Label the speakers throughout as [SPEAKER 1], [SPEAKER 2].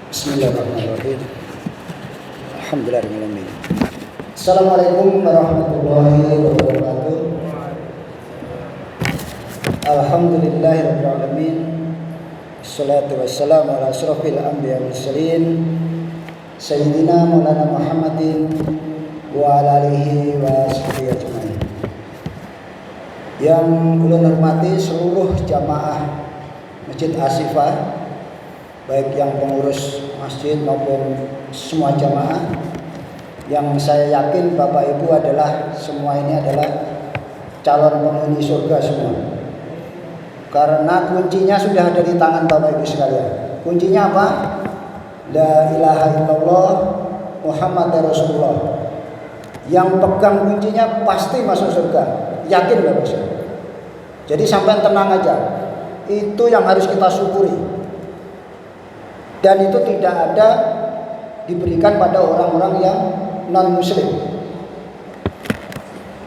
[SPEAKER 1] Bismillahirrahmanirrahim. Alhamdulillahirrahmanirrahim. Assalamualaikum warahmatullahi wabarakatuh. Alhamdulillahirrahmanirrahim. Assalatu wassalamu ala asrafil anbiya wal mursalin Sayyidina Maulana Muhammadin wa ala alihi wa sahbihi ajmain. Yang ulun hormati seluruh jamaah Masjid Asifah, baik yang pengurus masjid maupun semua jamaah, yang saya yakin Bapak Ibu adalah semua ini adalah calon penghuni surga semua. Karena kuncinya sudah ada di tangan Bapak Ibu sekalian. Kuncinya apa? La ilaha illallah Muhammad Rasulullah. Yang pegang kuncinya pasti masuk surga. Yakin Bapak Ibu. Jadi sampai tenang aja. Itu yang harus kita syukuri. Dan itu tidak ada diberikan pada orang-orang yang non-muslim.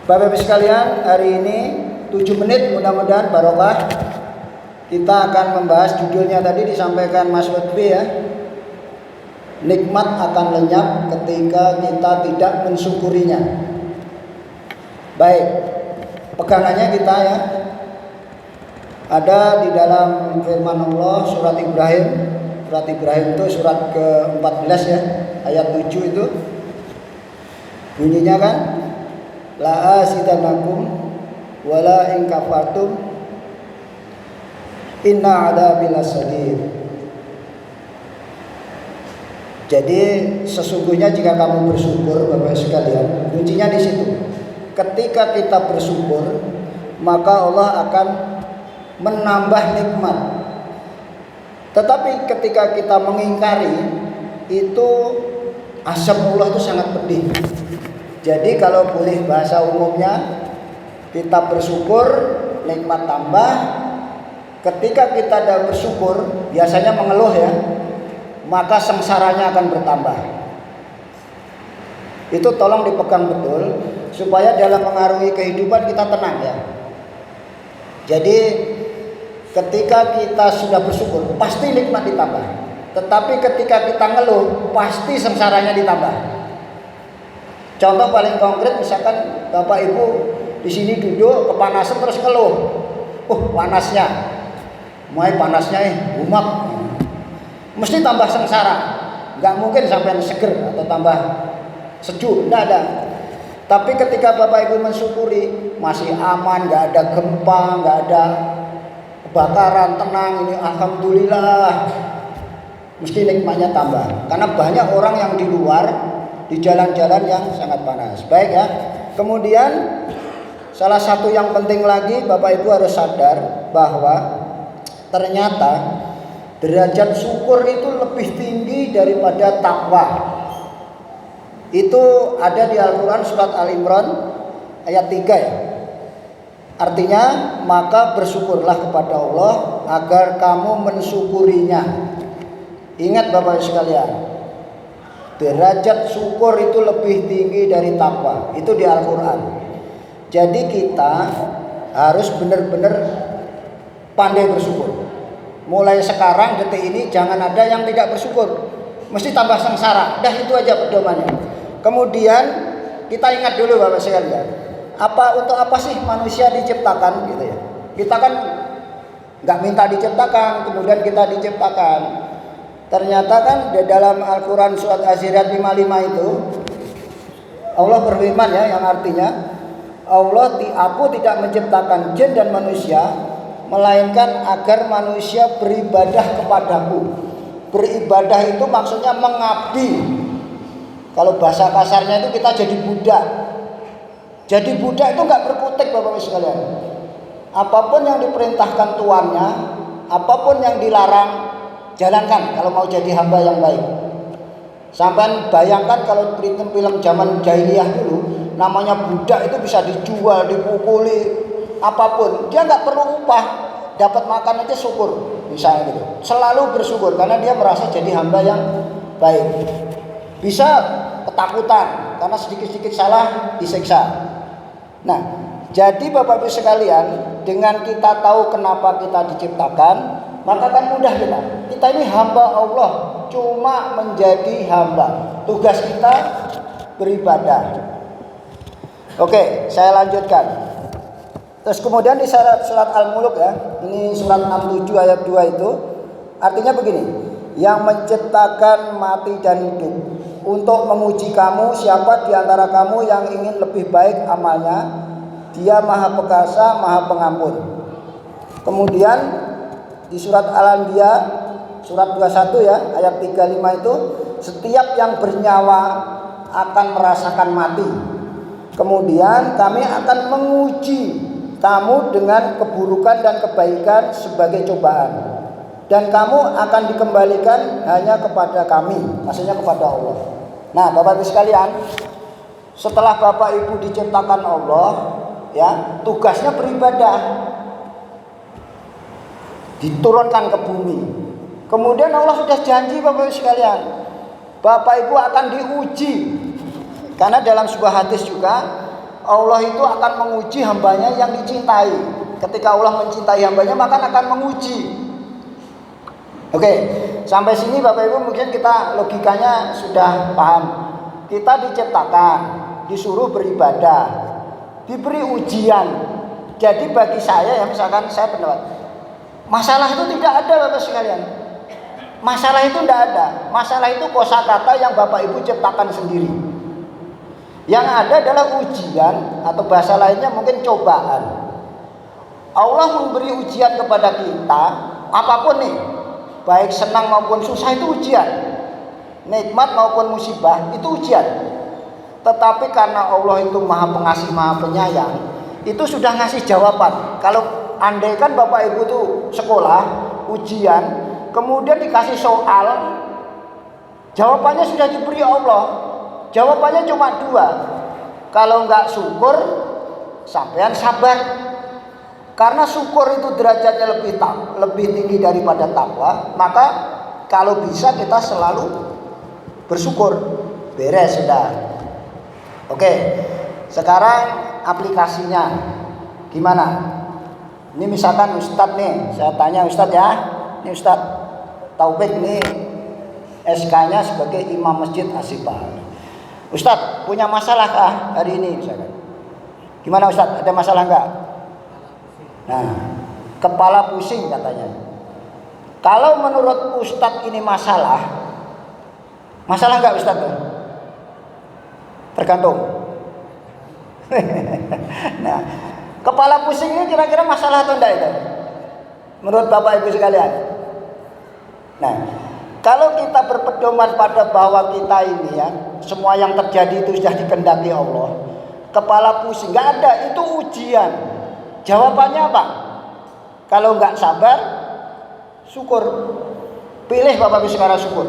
[SPEAKER 1] Bapak Ibu sekalian, hari ini 7 menit mudah-mudahan barokah. Kita akan membahas judulnya tadi disampaikan Mas Lutfi ya. Nikmat akan lenyap ketika kita tidak mensyukurinya. Baik, pegangannya kita ya. Ada di dalam firman Allah surat Ibrahim. Surat Ibrahim itu surat ke-14 ya, ayat 7 itu. Bunyinya kan, la asidanakum wala in kafartum inna adabil asadir. Jadi sesungguhnya jika kamu bersyukur Bapak sekalian, kuncinya di situ. Ketika kita bersyukur, maka Allah akan menambah nikmat. Tetapi ketika kita mengingkari, itu azab Allah itu sangat pedih. Jadi kalau boleh bahasa umumnya, kita bersyukur, nikmat tambah. Ketika kita tidak bersyukur, biasanya mengeluh ya, maka sengsaranya akan bertambah. Itu tolong dipegang betul, supaya dalam mengarungi kehidupan kita tenang ya. Jadi ketika kita sudah bersyukur, pasti nikmat ditambah. Tetapi ketika kita ngeluh, pasti sengsaranya ditambah. Contoh paling konkret, misalkan Bapak Ibu di sini duduk kepanasan terus ngeluh, panasnya, mulai panasnya umat, mesti tambah sengsara. Nggak mungkin sampai seger atau tambah sejuk, nggak ada. Tapi ketika Bapak Ibu mensyukuri, masih aman, nggak ada gempa, nggak ada kebakaran, tenang, ini alhamdulillah, mesti nikmatnya tambah. Karena banyak orang yang di luar, di jalan-jalan yang sangat panas. Baik ya. Kemudian salah satu yang penting lagi, Bapak Ibu harus sadar bahwa ternyata derajat syukur itu lebih tinggi daripada takwa. Itu ada di Al-Quran surat Al-Imran ayat 3 ya. Artinya, maka bersyukurlah kepada Allah agar kamu mensyukurinya. Ingat Bapak sekalian, derajat syukur itu lebih tinggi dari takwa. Itu di Al-Quran. Jadi kita harus benar-benar pandai bersyukur. Mulai sekarang detik ini jangan ada yang tidak bersyukur. Mesti tambah sengsara. Dah itu aja pedomannya. Kemudian kita ingat dulu Bapak sekalian. Untuk apa sih manusia diciptakan gitu ya? Kita kan nggak minta diciptakan, kemudian kita diciptakan. Ternyata kan di dalam Al-Quran surat Az-Zariyat 55 itu Allah berfirman ya, yang artinya aku tidak menciptakan jin dan manusia melainkan agar manusia beribadah kepadaku. Beribadah itu maksudnya mengabdi. Kalau bahasa kasarnya itu kita jadi budak. Jadi budak itu nggak berkutik Bapak-Ibu sekalian. Apapun yang diperintahkan tuannya, apapun yang dilarang, jalankan kalau mau jadi hamba yang baik. Sampai bayangkan kalau film zaman jahiliyah dulu, namanya budak itu bisa dijual, dipukuli, apapun. Dia nggak perlu upah, dapat makan aja syukur, misalnya gitu. Selalu bersyukur karena dia merasa jadi hamba yang baik. Bisa ketakutan karena sedikit-sedikit salah disiksa. Nah, jadi Bapak Ibu sekalian, dengan kita tahu kenapa kita diciptakan, maka akan mudah kita. Kita ini hamba Allah, cuma menjadi hamba. Tugas kita beribadah. Oke, saya lanjutkan. Terus kemudian di surat Al-Mulk ya, ini surat 67 ayat 2 itu artinya begini, yang menciptakan mati dan hidup untuk menguji kamu, siapa di antara kamu yang ingin lebih baik amalnya, dia maha perkasa, maha pengampun. Kemudian di surat Al-Anbiya surat 21 ya, ayat 35 itu, setiap yang bernyawa akan merasakan mati. Kemudian kami akan menguji kamu dengan keburukan dan kebaikan sebagai cobaan, dan kamu akan dikembalikan hanya kepada kami, maksudnya kepada Allah. Nah, Bapak Ibu sekalian, setelah Bapak Ibu diciptakan Allah, ya, tugasnya beribadah, diturunkan ke bumi. Kemudian Allah sudah janji, Bapak Ibu sekalian, Bapak Ibu akan diuji. Karena dalam sebuah hadis juga, Allah itu akan menguji hambanya yang dicintai. Ketika Allah mencintai hambanya, maka akan menguji. Oke, sampai sini Bapak Ibu mungkin kita logikanya sudah paham. Kita diciptakan, disuruh beribadah, diberi ujian. Jadi bagi saya ya, misalkan saya pendapat, masalah itu tidak ada Bapak sekalian. Masalah itu tidak ada. Masalah itu kosakata yang Bapak Ibu ciptakan sendiri. Yang ada adalah ujian, atau bahasa lainnya mungkin cobaan. Allah memberi ujian kepada kita, apapun nih, baik senang maupun susah itu ujian, nikmat maupun musibah itu ujian. Tetapi karena Allah itu maha pengasih, maha penyayang, itu sudah ngasih jawaban. Kalau andaikan Bapak Ibu tuh sekolah, ujian, kemudian dikasih soal, jawabannya sudah diberi Allah. Jawabannya cuma dua. Kalau enggak syukur, sampean sabar. Karena syukur itu derajatnya lebih tinggi daripada takwa, maka kalau bisa kita selalu bersyukur. Beres sudah. Oke, sekarang aplikasinya gimana? Ini misalkan Ustadz nih, saya tanya Ustadz ya. Ini Ustadz Taufik nih, SK-nya sebagai Imam Masjid Asy-Syifa. Ustadz punya masalah kah hari ini misalkan? Gimana Ustadz, ada masalah enggak? Nah, kepala pusing katanya. Kalau menurut Ustadz ini masalah enggak Ustadz? Tergantung. Nah, kepala pusing ini kira-kira masalah atau enggak itu? Menurut Bapak Ibu sekalian. Nah, kalau kita berpedoman pada bahwa kita ini ya, semua yang terjadi itu sudah dikehendaki Allah, kepala pusing nggak ada, itu ujian. Jawabannya apa? Kalau nggak sabar, syukur. Pilih Bapak Ibu sekarang syukur,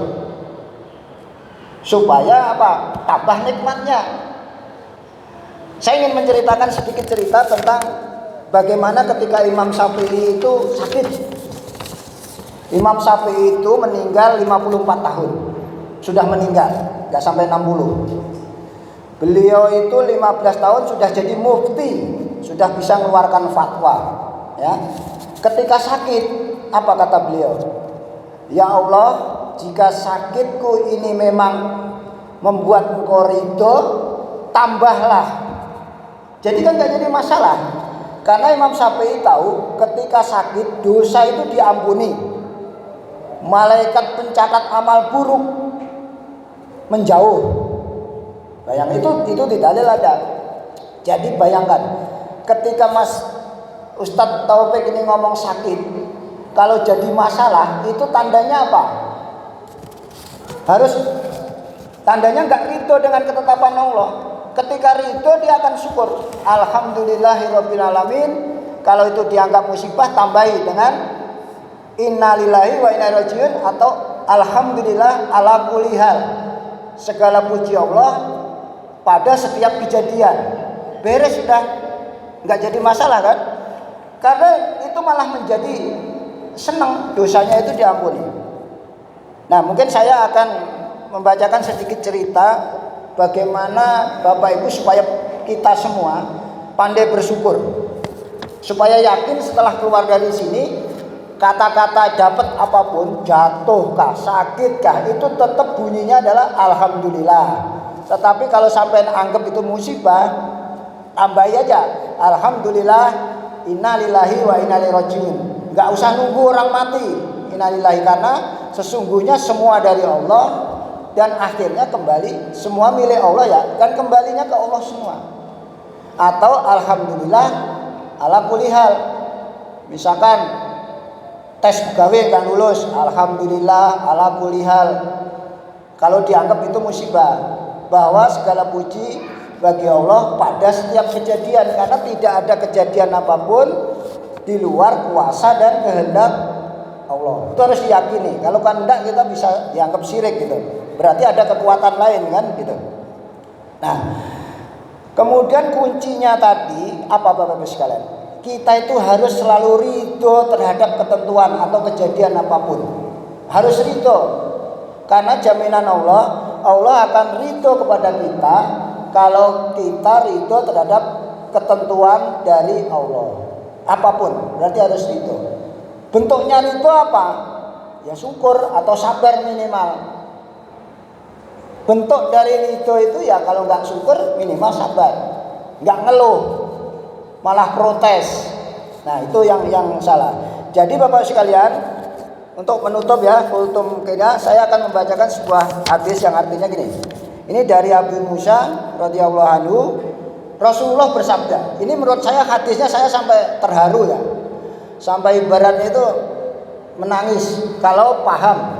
[SPEAKER 1] supaya apa? Tambah nikmatnya. Saya ingin menceritakan sedikit cerita tentang bagaimana ketika Imam Syafi'i itu sakit. Imam Syafi'i itu meninggal 54 tahun. Sudah meninggal, enggak sampai 60. Beliau itu 15 tahun sudah jadi mufti, sudah bisa mengeluarkan fatwa, ya. Ketika sakit, apa kata beliau? Ya Allah, jika sakitku ini memang membuat engkau ridho, tambahlah. Jadi kan enggak jadi masalah. Karena Imam Syafi'i tahu ketika sakit dosa itu diampuni. Malaikat pencatat amal buruk menjauh. Itu tidak ada. Jadi bayangkan ketika Ustadz Taufik ini ngomong sakit, kalau jadi masalah itu tandanya apa? Harus tandanya nggak ridho dengan ketetapan Allah. Ketika ridho dia akan syukur. Alhamdulillahirabbil alamin. Kalau itu dianggap musibah, tambahi dengan innalillahi wa inna ilaihi rajiun, atau alhamdulillah ala kulli hal. Segala puji Allah pada setiap kejadian. Beres sudah, nggak jadi masalah kan? Karena itu malah menjadi senang, dosanya itu diampuni. Nah, mungkin saya akan membacakan sedikit cerita bagaimana Bapak Ibu supaya kita semua pandai bersyukur, supaya yakin setelah keluar dari sini kata-kata dapat apapun, jatuhkah, sakitkah, itu tetap bunyinya adalah alhamdulillah. Tetapi kalau sampai anggap itu musibah, tambahi aja alhamdulillah, innalillahi wa inna ilaihi rajiun. Enggak usah nunggu orang mati. Innalillahi, karena sesungguhnya semua dari Allah dan akhirnya kembali semua milik Allah ya, dan kembalinya ke Allah semua. Atau alhamdulillah ala kulli hal. Misalkan tes pegawai nggak lulus, alhamdulillah ala kulli hal. Kalau dianggap itu musibah, bahwa segala puji bagi Allah pada setiap kejadian, karena tidak ada kejadian apapun di luar kuasa dan kehendak Allah. Itu harus diyakini. Kalau kan enggak, kita bisa dianggap syirik gitu. Berarti ada kekuatan lain kan gitu. Nah, kemudian kuncinya tadi apa Bapak-Ibu sekalian? Kita itu harus selalu ridho terhadap ketentuan atau kejadian apapun. Harus ridho. Karena jaminan Allah akan ridho kepada kita kalau kita ridho terhadap ketentuan dari Allah. Apapun, berarti harus ridho. Bentuknya ridho apa? Ya syukur atau sabar minimal. Bentuk dari ridho itu ya kalau nggak syukur minimal sabar, nggak ngeluh, malah protes. Nah itu yang salah. Jadi Bapak sekalian, untuk menutup ya kultum kaidah, saya akan membacakan sebuah hadis yang artinya gini. Ini dari Abu Musa radhiyallahu anhu. Rasulullah bersabda. Ini menurut saya hadisnya saya sampai terharu ya, sampai ibaratnya itu menangis kalau paham.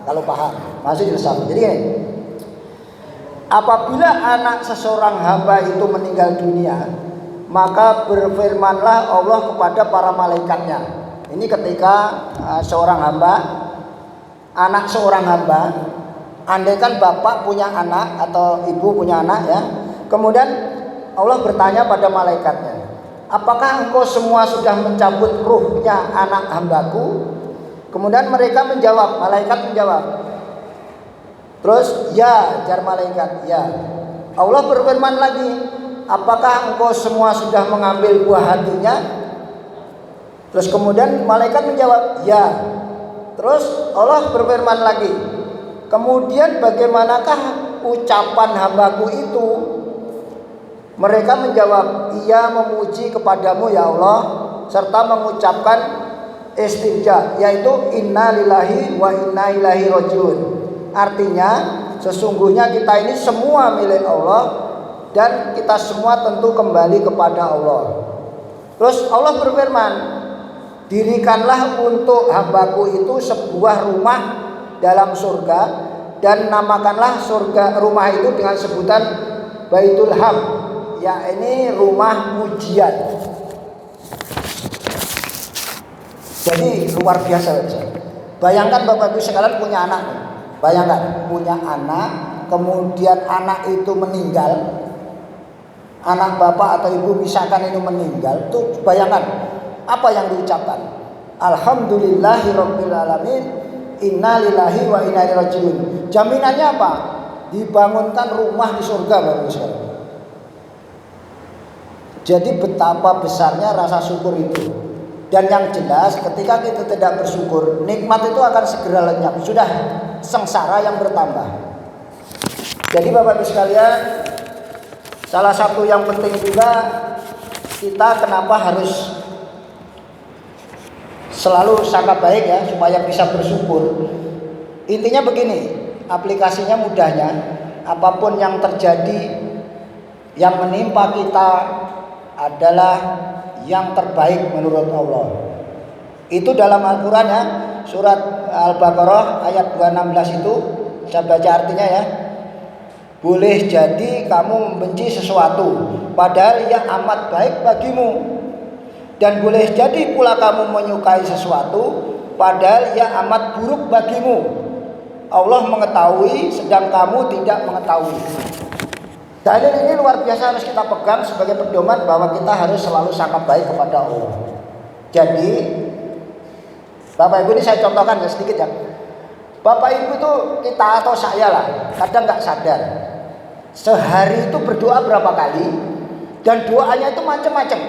[SPEAKER 1] Kalau paham masih jelas. Jadi gini. Apabila anak seseorang hamba itu meninggal dunia, maka berfirmanlah Allah kepada para malaikatnya. Ini ketika seorang hamba, anak seorang hamba, andaikan bapak punya anak atau ibu punya anak ya, kemudian Allah bertanya pada malaikatnya, apakah engkau semua sudah mencabut ruhnya anak hambaku? Kemudian mereka menjawab, malaikat menjawab. Terus ya, jar malaikat, ya. Allah berfirman lagi, apakah engkau semua sudah mengambil buah hatinya? Terus kemudian malaikat menjawab, ya. Terus Allah berfirman lagi, kemudian bagaimanakah ucapan hambaku itu? Mereka menjawab, ia memuji kepadamu ya Allah, serta mengucapkan istirja, yaitu inna lillahi wa inna ilaihi rajiun. Artinya sesungguhnya kita ini semua milik Allah dan kita semua tentu kembali kepada Allah. Terus Allah berfirman, dirikanlah untuk hambaku itu sebuah rumah dalam surga dan namakanlah surga rumah itu dengan sebutan Baitul Ham, ya ini rumah pujian. Jadi luar biasa. Bayangkan Bapak Ibu sekalian punya anak. Bayangkan punya anak, kemudian anak itu meninggal, anak bapak atau ibu misalkan itu meninggal, tuh bayangkan apa yang diucapkan. Alhamdulillahirabbil alamin, innalillahi wa inna ilaihi rajiun. Jaminannya apa? Dibangunkan rumah di surga Bapak sekalian. Jadi betapa besarnya rasa syukur itu. Dan yang jelas ketika kita tidak bersyukur, nikmat itu akan segera lenyap. Sudah sengsara yang bertambah. Jadi Bapak Ibu sekalian, salah satu yang penting juga kita kenapa harus selalu sangat baik ya supaya bisa bersyukur. Intinya begini, aplikasinya mudahnya, apapun yang terjadi yang menimpa kita adalah yang terbaik menurut Allah. Itu dalam Al-Quran ya, surat Al-Baqarah ayat 216 itu saya baca artinya ya. Boleh jadi kamu membenci sesuatu padahal ia amat baik bagimu, dan boleh jadi pula kamu menyukai sesuatu padahal ia amat buruk bagimu. Allah mengetahui sedang kamu tidak mengetahui. Dalil ini luar biasa harus kita pegang sebagai pedoman bahwa kita harus selalu sangat baik kepada Allah. Jadi Bapak Ibu ini saya contohkan ya sedikit ya. Bapak Ibu itu kita atau saya lah kadang nggak sadar. Sehari itu berdoa berapa kali dan doanya itu macam-macam.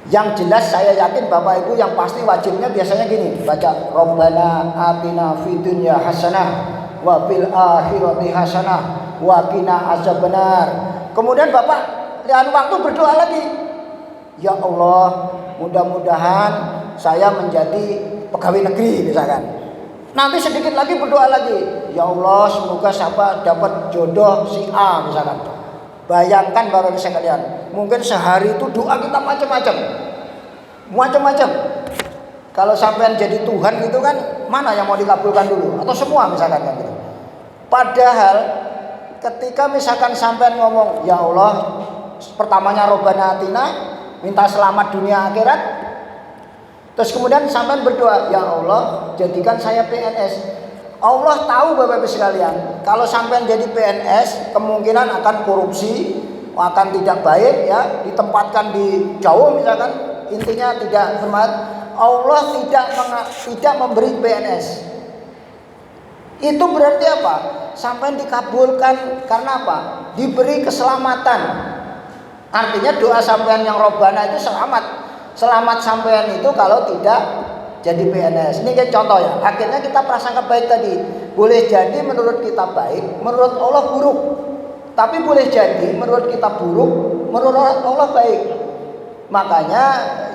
[SPEAKER 1] Yang jelas saya yakin Bapak Ibu yang pasti wajibnya biasanya gini, baca Rabbana atina fid dunya hasanah wa fil akhirati hasanah wa qina azabannar. Kemudian Bapak lihat waktu berdoa lagi. Ya Allah, mudah-mudahan saya menjadi pegawai negeri misalkan. Nanti sedikit lagi berdoa lagi. Ya Allah, semoga siapa dapat jodoh si A misalkan. Bayangkan Bapak Ibu sekalian, mungkin sehari itu doa kita macam-macam. Kalau sampean jadi Tuhan gitu kan, mana yang mau dikabulkan dulu? Atau semua misalkan kan gitu. Padahal ketika misalkan sampean ngomong, ya Allah, pertamanya Robbana atina, minta selamat dunia akhirat. Terus kemudian sampean berdoa, ya Allah, jadikan saya PNS. Allah tahu Bapak Ibu sekalian, kalau sampean jadi PNS kemungkinan akan korupsi, akan tidak baik ya, ditempatkan di jauh misalkan, intinya tidak hormat. Allah tidak memberi PNS. Itu berarti apa? Sampean dikabulkan karena apa? Diberi keselamatan. Artinya doa sampean yang Robbana itu selamat. Selamat sampean itu kalau tidak jadi PNS. Ini kayak contoh ya. Akhirnya kita prasangka baik tadi. Boleh jadi menurut kita baik, menurut Allah buruk. Tapi boleh jadi menurut kita buruk, menurut Allah baik. Makanya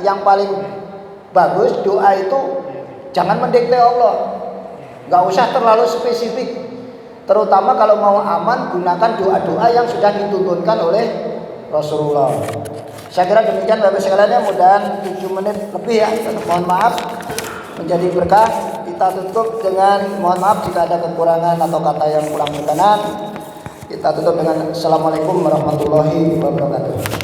[SPEAKER 1] yang paling bagus doa itu jangan mendikte Allah. Gak usah terlalu spesifik. Terutama kalau mau aman, gunakan doa-doa yang sudah dituntunkan oleh Rasulullah. Saya kira demikian Bapak sekalian, mudah-mudahan 7 menit lebih ya. Mohon maaf menjadi berkah. Kita tutup dengan mohon maaf jika ada kekurangan atau kata yang kurang berkenan. Kita tutup dengan Assalamualaikum warahmatullahi wabarakatuh.